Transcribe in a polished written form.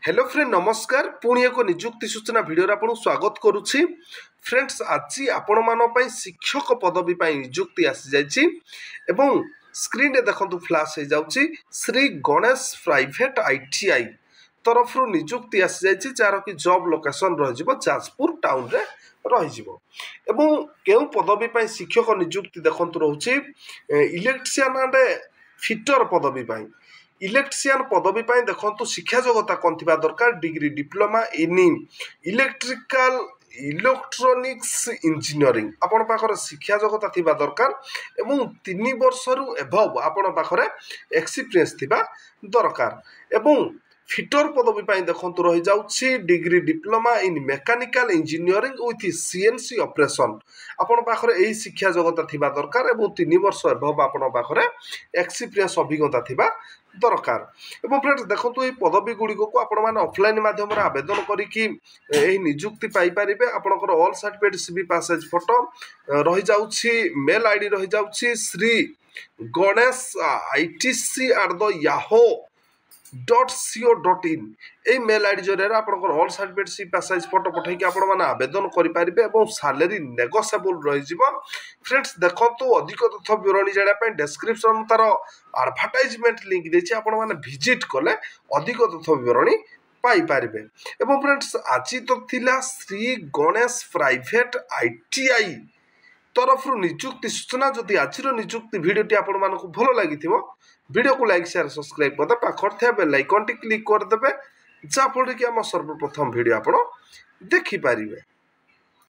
Hello friend नमस्कार पुणी एक निजुक्ति सूचना वीडियो आपन स्वागत करुच्ची फ्रेंड्स आज आपण मान शिक्षक पदवी निजुक्ति आसी जाइए एवं स्क्रीन रे देखंतु फ्लैश हो जाउची श्री गणेश प्राइवेट आईटीआई तरफ निजुक्ति आसी जाइए जार कि जॉब लोकेशन रही जाजपुर टाउन रे रहिजिवो एवं केउ पदवी शिक्षक निजुक्ति देखंतु रहउची इलेक्ट्रिशियन एंड फिटर पदवी इलेक्ट्रिशियन पदवी देखो शिक्षा योग्यता कौन थी दरकार degree diploma in electrical electronics engineering आपण पाखर शिक्षा योग्यता थी दरकार एवं 3 वर्ष रु एभव आपण पाखरे एक्सपीरियंस थी दरकार एवं फिटर पदवी देखो रही जाउछि degree diploma in mechanical engineering with CNC operation आपण पाखरे एही शिक्षा योग्यता थी दरकार एवं 3 वर्ष एभव आपण पाखरे एक्सपीरियंस अभिज्ञता थी दरकार एवं फ्रेंड्स देखो ये पदवी गुड़िक को आपण मैंने ऑफलाइन माध्यम आवेदन करी निजुक्ति पाइपर आपंकर ऑल सर्टिफिकेट सीवी पासेज फोटो रही जाउछि मेल आईडी रही जाउछि Shri Ganesh itc@yahoo.co.in email ID जरिए आपंकर ऑल सर्टिफिकेट सी पासेज फोटो पठे आपने आवेदन करेंगे और सैलरी नेगोशिएबल रही फ्रेंड्स देखो अधिक तथ्य विवरणी जानापी डेस्क्रिप्शन तार एडवर्टाइजमेंट लिंक देती आपने विजिट कले अधिक तथ्य विवरणी पाइपर एवं फ्रेंड्स आज तो थिला श्री गणेश प्राइवेट आईटीआई तरफ निजुक्ति सूचना जदि आज निजुक्ति भिडटी आपण मानक भल लगी वीडियो को लाइक शेयर सब्सक्राइब करदे पाखर थे बेल आइकन टी क्लिक करदे जहाँफल कि आम सर्वप्रथम वीडियो आप देखिपारे।